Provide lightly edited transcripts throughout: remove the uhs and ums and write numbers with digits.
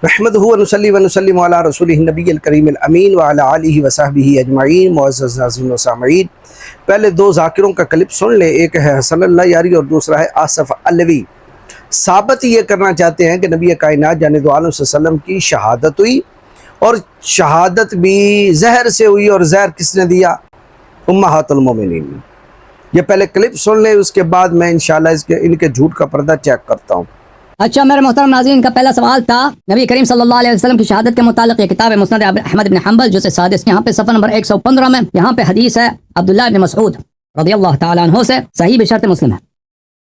نحمدہ ونصلی ونسلم علی رسولہ النبی الکریم الامین وعلی آلہ وصحبہ اجمعین۔ معزز ناظرین و سامعین، پہلے دو ذاکروں کا کلپ سن لیں، ایک ہے حسن اللہ یاری اور دوسرا ہے آصف علوی۔ ثابت یہ کرنا چاہتے ہیں کہ نبی کائنات جانب عالم صلی اللہ علیہ وسلم کی شہادت ہوئی، اور شہادت بھی زہر سے ہوئی، اور زہر کس نے دیا؟ امہات المومنین۔ یہ پہلے کلپ سن لیں، اس کے بعد میں انشاءاللہ ان کے جھوٹ کا پردہ چیک کرتا ہوں۔ اچھا میرے محترم ناظرین، کا پہلا سوال تھا نبی کریم صلی اللہ علیہ وسلم کی شہادت کے متعلق۔ یہ کتاب ہے مسند احمد بن حنبل جزء سادس، یہاں پہ صفحہ نمبر 115 میں یہاں پہ حدیث ہے عبداللہ بن مسعود رضی اللہ تعالیٰ عنہ سے، صحیح بشرط مسلم ہے۔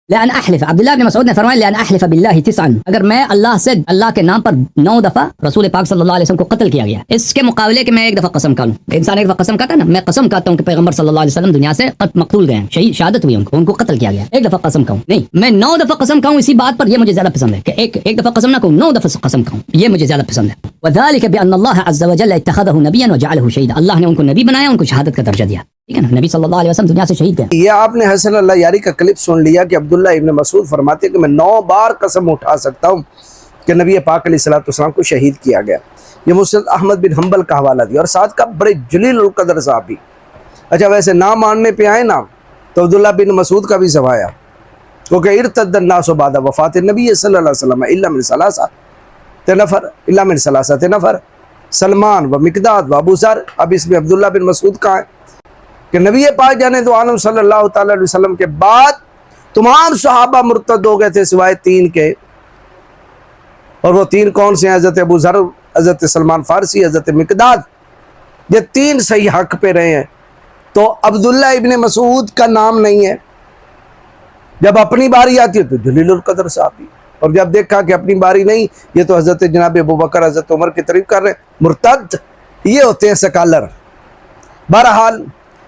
لأن احلف، عبداللہ بن مسعود نے فرمایا لأن احلف باللہ تسعا، اگر میں اللہ سے اللہ کے نام پر 9 دفعہ رسول پاک صلی اللہ علیہ وسلم کو قتل کیا گیا، اس کے مقابلے کہ میں ایک دفعہ قسم کھا لوں۔ انسان ایک دفعہ قسم کھاتا ہے نا، میں قسم کھاتا ہوں کہ پیغمبر صلی اللہ علیہ وسلم دنیا سے مقتول گئے ہیں، شہید شہادت ہوئی، ان کو قتل کیا گیا، ایک دفعہ قسم کھاؤں نہیں، میں 9 دفعہ قسم کھاؤں، اسی بات پر یہ مجھے زیادہ پسند ہے کہ ایک دفعہ قسم نہ کھاؤں، 9 دفعہ قسم کھاؤں، یہ مجھے زیادہ پسند ہے۔ وذلك بأن الله عز وجل اتخذه نبيا وجعله شهيدا، اللہ نے ان کو نبی بنایا، ان کو شہادت کا درجہ دیا، ٹھیک ہے نا، نبی صلی اللہ علیہ وسلم دنیا سے شہید گئے۔ یہ آپ نے حسن اللہ یاری کا کلپ سن لیا کہ عبداللہ ابن مسعود فرماتے ہیں کہ میں 9 بار قسم اٹھا سکتا ہوں کہ نبی پاک علیہ السلام کو شہید کیا گیا۔ یہ مسند احمد بن حنبل کا حوالہ دیا، اور ساتھ کا بڑے جلیل القدر صحابی۔ اچھا ویسے نہ ماننے پہ آئے نا تو عبداللہ بن مسعود کا بھی سوایا، کیونکہ ارتد الناس بعد وفات النبی صلی اللہ علیہ وسلم الا من ثلاثة نفر سلمان و مقداد و ابو ذر۔ اب اس میں عبداللہ بن مسعود کہاں ہے کہ نبی پاک جانے دو عالم صلی اللہ تعالی علیہ وسلم کے بعد تمام صحابہ مرتد ہو گئے تھے سوائے 3 کے، اور وہ 3 کون سے ہیں؟ حضرت ابو ذر، حضرت سلمان فارسی، حضرت مقداد۔ یہ 3 صحیح حق پہ رہے ہیں، تو عبداللہ ابن مسعود کا نام نہیں ہے۔ جب اپنی باری آتی ہے تو جلیل القدر صحابی، اور جب دیکھا کہ اپنی باری نہیں، یہ تو حضرت جناب ابو بکر، حضرت عمر کی تعریف کر رہے ہیں، مرتد یہ ہوتے ہیں سکالر۔ بہرحال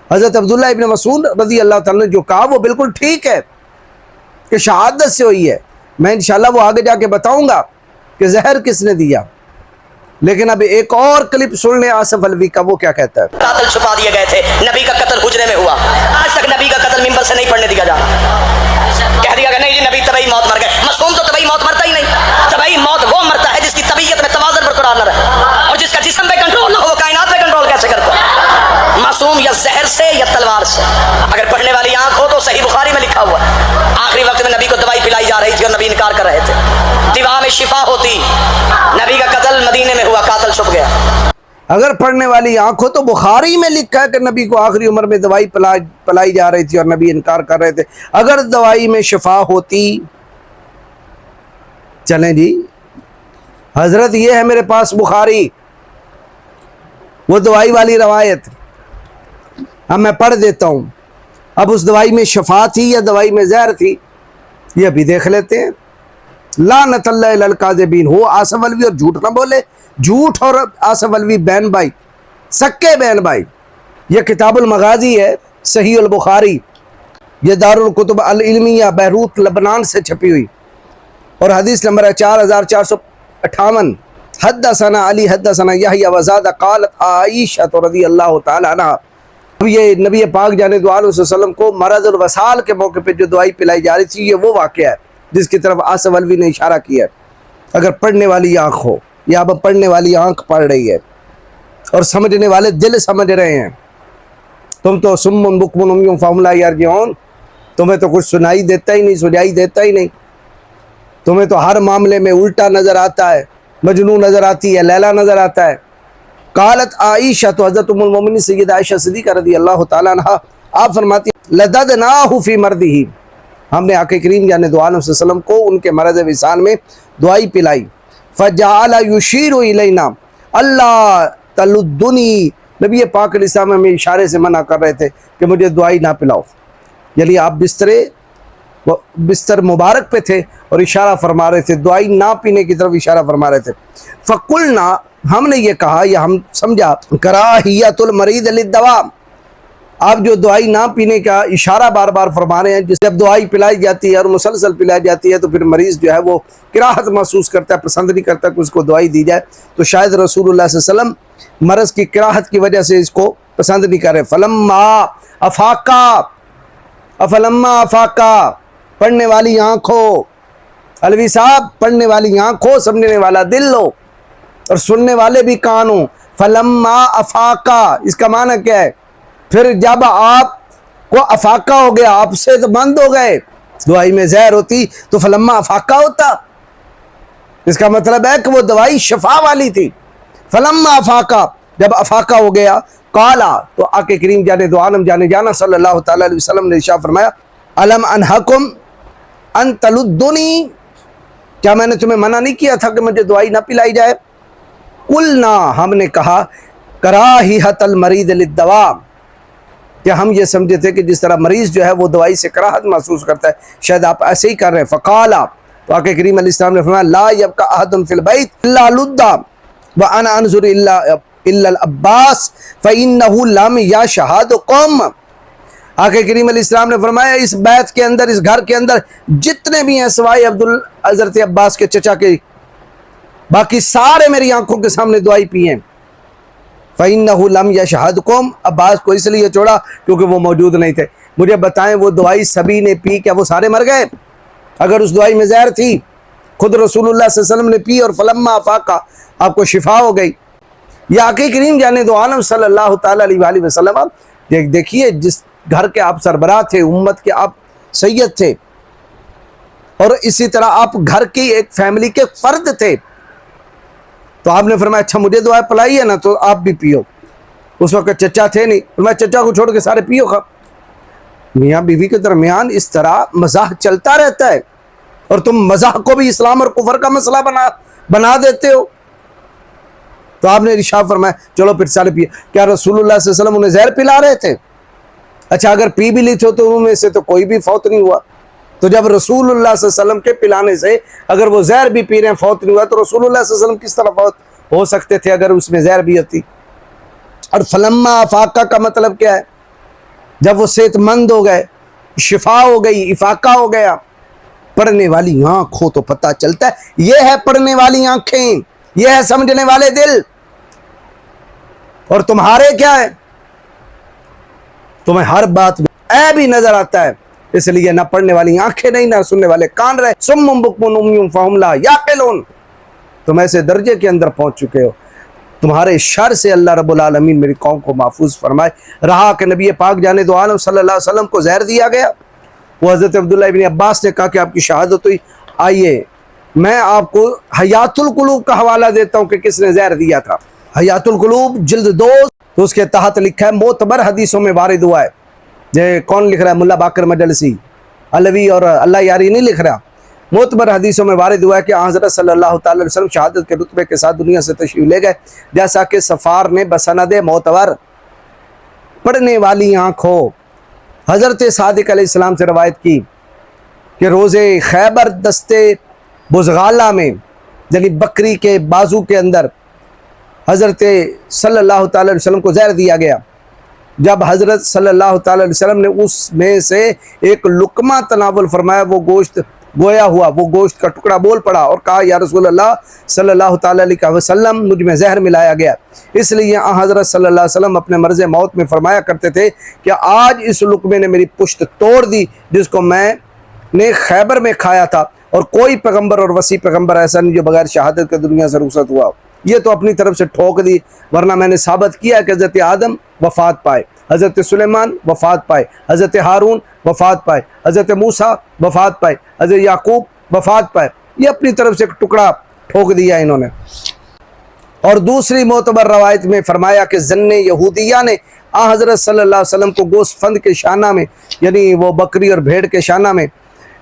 حضرت عبداللہ ابن مسعود رضی اللہ تعالیٰ نے جو کہا وہ بالکل ٹھیک ہے کہ شہادت سے ہوئی ہے۔ میں انشاءاللہ وہ آگے جا کے بتاؤں گا کہ زہر کس نے دیا، لیکن اب ایک اور کلپ سن لیں آصف علوی کا، وہ کیا کہتا ہے۔ قاتل چھپا دیے گئے تھے، نبی کا قتل حجرے میں ہوا، آج تک نبی کا قتل منبر سے نہیں پڑھنے دیا جا رہا، کہہ دیا کہ نہیں جی نبی طبعی موت مر گئے۔ معصوم تو طبعی موت مرتا ہی نہیں، طبعی موت وہ مرتا ہے جس کی طبیعت میں توازن برقرار نہ رہے، اور جس کا جسم پہ کنٹرول نہ ہو، وہ کائنات پہ کنٹرول کیسے کرتا ہے؟ معصوم یا زہر سے یا تلوار سے۔ اگر پڑھنے والی آنکھ ہو تو صحیح بخاری میں لکھا ہوا ہے آخری وقت میں نبی کو دوائی پلائی جا رہی تھی اور نبی انکار کر رہے تھے، دوا میں شفا ہوتی، نبی کا قتل مدینے میں ہوا، قاتل چھپ گیا۔ اگر پڑھنے والی آنکھ ہو تو بخاری میں لکھا ہے کہ نبی کو آخری عمر میں دوائی پلائی جا رہی تھی اور نبی انکار کر رہے تھے۔ اگر دوائی میں شفا ہوتی، چلیں جی حضرت یہ ہے میرے پاس بخاری، وہ دوائی والی روایت، اب میں پڑھ دیتا ہوں۔ اب اس دوائی میں شفا تھی یا دوائی میں زہر تھی، یہ بھی دیکھ لیتے ہیں۔ لعنت اللہ علی الکاذبین، ہو آصف علوی اور جھوٹ نہ بولے، جھوٹ اور آصف علوی بہن بھائی، سکے بہن بھائی۔ یہ کتاب المغازی ہے، صحیح البخاری، یہ دارالکتب العلمیہ بیروت لبنان سے چھپی ہوئی، اور حدیث نمبر ہے 4458۔ حدثنا علی حدثنا یحییٰ وزاد قالت عائشہ رضی اللہ تعالی عنہ۔ اب یہ نبی پاک جانے دو عالم صلی اللہ علیہ وسلم کو مرض الوصال کے موقع پہ جو دوائی پلائی جا رہی تھی، یہ وہ واقعہ ہے جس کی طرف آصف علوی نے اشارہ کیا ہے۔ اگر پڑھنے والی آنکھ ہو، یا اب پڑھنے والی آنکھ پڑھ رہی ہے اور سمجھنے والے دل سمجھ رہے ہیں، تم تو سم بکم عمی فہم لا یرجعون، تمہیں تو کچھ سنائی دیتا ہی نہیں، سجائی دیتا ہی نہیں، تمہیں تو ہر معاملے میں الٹا نظر آتا ہے، مجنوں نظر آتی ہے، لیلا نظر آتا ہے۔ قالت عائشہ، تو حضرت ام المومنین سیدہ عائشہ صدیقہ رضی اللہ تعالیٰ عنہ آپ فرماتی ہیں لددناہ فی مردہ، ہم نے آقا کریم جانے دو عالم صلی اللہ علیہ وسلم کو ان کے مرض وصال میں دوائی پلائی۔ فجعل یشیر الینا اللہ تلدنی، نبی پاک علیہ السلام ہمیں اشارے سے منع کر رہے تھے کہ مجھے دوائی نہ پلاؤ، یعنی آپ بستر مبارک پہ تھے اور اشارہ فرما رہے تھے، دوائی نہ پینے کی طرف اشارہ فرما رہے تھے۔ فقلنا، ہم نے یہ کہا یا ہم سمجھا، کراہیت المریض للدواء، آپ جو دوائی نہ پینے کا اشارہ بار بار فرما رہے ہیں، جب دوائی پلائی جاتی ہے اور مسلسل پلائی جاتی ہے تو پھر مریض جو ہے وہ کراہت محسوس کرتا ہے، پسند نہیں کرتا کہ اس کو دوائی دی جائے، تو شاید رسول اللہ صلی اللہ علیہ وسلم مرض کی کراہت کی وجہ سے اس کو پسند نہیں کر رہے۔ فلما افاقا، پڑھنے والی آنکھ ہو، علوی صاحب پڑھنے والی آنکھ ہو، سمجھنے والا دل ہو، اور سننے والے بھی کان ہوں. فلما افاقا اس کا معنی کیا ہے؟ پھر جب آپ کو افاقہ ہو گیا، آپ سے تو بند ہو گئے. دوائی میں زہر ہوتی تو فلما افاقہ ہوتا. اس کا مطلب ہے کہ وہ دوائی شفا والی تھی. فلما افاقہ جب افاقہ ہو گیا، قالا تو آقا کریم جانے دو عالم جانے جانا صلی اللہ تعالی علیہ وسلم نے ارشاد فرمایا الم انہکم ان تلدنی، کیا میں نے تمہیں منع نہیں کیا تھا کہ مجھے دوائی نہ پلائی جائے؟ قلنا ہم نے کہا کراہیۃ المریض للدواء، کہ ہم یہ سمجھے تھے کہ جس طرح مریض جو ہے وہ دوائی سے کراہت محسوس کرتا ہے، شاید آپ ایسے ہی کر رہے ہیں. فقالا تو آقا کریم علیہ السلام نے فرمایا لا یبقى احد فی البیت الا لدا وانا انظر الا العباس فانه لم یشهدکم. آقا کریم علیہ السلام نے فرمایا اس بیت کے اندر، اس گھر کے اندر جتنے بھی ہیں سوائے حضرت عباس کے چچا کے، باقی سارے میری آنکھوں کے سامنے دوائی پی ہیں. فَإِنَّهُ لَمْ يَشْهَدْكُمْ، عباس کو اس لیے چھوڑا کیونکہ وہ موجود نہیں تھے. مجھے بتائیں وہ دوائی سبھی نے پی، کیا وہ سارے مر گئے؟ اگر اس دوائی میں زہر تھی، خود رسول اللہ صلی اللہ علیہ وسلم نے پی اور فلما افاقہ آپ کو شفا ہو گئی. یہ آقا کریم جانے دو عالم صلی اللہ تعالی علیہ وآلہ وسلم، آپ دیکھیے جس گھر کے آپ سربراہ تھے، امت کے آپ سید تھے، اور اسی طرح آپ گھر کی ایک فیملی کے فرد تھے، تو آپ نے فرمایا اچھا مجھے دعا پلائی ہے نا تو آپ بھی پیو. اس وقت چچا تھے نہیں، فرمایا چچا کو چھوڑ کے سارے پیو. میاں بیوی کے درمیان اس طرح مزاح چلتا رہتا ہے، اور تم مزاح کو بھی اسلام اور کفر کا مسئلہ بنا دیتے ہو. تو آپ نے ارشاد فرمایا چلو پھر سارے پیو. کیا رسول اللہ صلی اللہ علیہ وسلم انہیں زہر پلا رہے تھے؟ اچھا اگر پی بھی لی تھے تو ان میں سے تو کوئی بھی فوت نہیں ہوا. تو جب رسول اللہ صلی اللہ علیہ وسلم کے پلانے سے اگر وہ زہر بھی پی رہے ہیں فوت نہیں ہوا، تو رسول اللہ صلی اللہ علیہ وسلم کس طرح فوت ہو سکتے تھے اگر اس میں زہر بھی ہوتی؟ اور فلما افاقہ کا مطلب کیا ہے؟ جب وہ صحت مند ہو گئے، شفا ہو گئی، افاقہ ہو گیا. پڑھنے والی آنکھ ہو تو پتہ چلتا ہے. یہ ہے پڑھنے والی آنکھیں، یہ ہے سمجھنے والے دل. اور تمہارے کیا ہے؟ تمہیں ہر بات میں عیب ہی نظر آتا ہے، اس لیے نہ پڑھنے والی آنکھیں نہیں، نہ سننے والے کان رہے. صم بکم عمی فہم لا یعقلون. تم ایسے درجے کے اندر پہنچ چکے ہو. تمہارے شر سے اللہ رب العالمین میری قوم کو محفوظ فرمائے. رہا کہ نبی پاک جانے دو عالم صلی اللہ علیہ وسلم کو زہر دیا گیا، وہ حضرت عبداللہ ابن عباس نے کہا کہ آپ کی شہادت ہوئی. آئیے میں آپ کو حیات القلوب کا حوالہ دیتا ہوں کہ کس نے زہر دیا تھا. حیات القلوب جلد 2، تو اس کے تحت لکھا ہے معتبر حدیثوں میں وارد ہوا ہے. یہ کون لکھ رہا ہے؟ ملا باقر مجلسی علوی اور اللہ یاری نہیں لکھ رہا. معتبر حدیثوں میں وارد ہوا ہے کہ حضرت صلی اللہ تعالی علیہ وسلم شہادت کے رتبے کے ساتھ دنیا سے تشریف لے گئے، جیسا کہ سفار نے بسند معتبر پڑھنے والی آنکھ ہو حضرت صادق علیہ السلام سے روایت کی کہ روز خیبر دستے بزغالہ میں، یعنی بکری کے بازو کے اندر حضرت صلی اللہ تعالی علیہ وسلم کو زہر دیا گیا. جب حضرت صلی اللہ تعالی علیہ وسلم نے اس میں سے ایک لقمہ تناول فرمایا، وہ گوشت گویا ہوا، وہ گوشت کا ٹکڑا بول پڑا اور کہا یا رسول اللہ صلی اللہ تعالی علیہ وسلم مجھ میں زہر ملایا گیا. اس لیے حضرت صلی اللہ علیہ وسلم اپنے مرض موت میں فرمایا کرتے تھے کہ آج اس لقمے نے میری پشت توڑ دی جس کو میں نے خیبر میں کھایا تھا، اور کوئی پیغمبر اور وسیع پیغمبر ایسا نہیں جو بغیر شہادت کے دنیا سے رخصت ہوا. یہ تو اپنی طرف سے ٹھوک دی، ورنہ میں نے ثابت کیا کہ حضرت آدم وفات پائے، حضرت سلیمان وفات پائے، حضرت ہارون وفات پائے، حضرت موسیٰ وفات پائے، حضرت یعقوب وفات پائے. یہ اپنی طرف سے ایک ٹکڑا ٹھوک دیا انہوں نے. اور دوسری معتبر روایت میں فرمایا کہ زن یہودیہ نے حضرت صلی اللہ علیہ وسلم کو گوشت فند کے شانہ میں، یعنی وہ بکری اور بھیڑ کے شانہ میں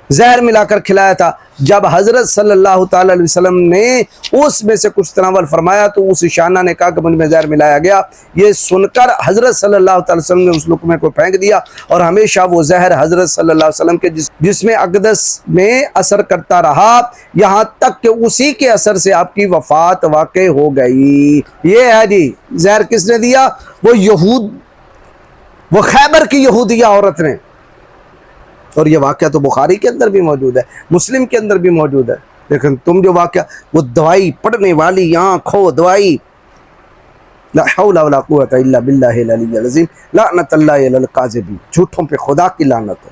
زہر ملا کر کھلایا تھا. جب حضرت صلی اللہ تعالی علیہ وسلم نے اس میں سے کچھ تناول فرمایا تو اس شانہ نے کہا کہ مجھ میں زہر ملایا گیا. یہ سن کر حضرت صلی اللہ تعالی وسلم نے اس لقمے کو پھینک دیا، اور ہمیشہ وہ زہر حضرت صلی اللہ علیہ وسلم کے جسم اقدس میں اثر کرتا رہا، یہاں تک کہ اسی کے اثر سے آپ کی وفات واقع ہو گئی. یہ ہے جی زہر کس نے دیا؟ وہ خیبر کی یہودیہ عورت نے. اور یہ واقعہ تو بخاری کے اندر بھی موجود ہے، مسلم کے اندر بھی موجود ہے. لیکن تم جو واقعہ، وہ دوائی پڑھنے والی آنکھ ہو، دوائی، لا حول ولا قوت الا باللہ العلی العظیم، لعنت اللہ علی الکاذبین، جھوٹوں پہ خدا کی لعنت ہو.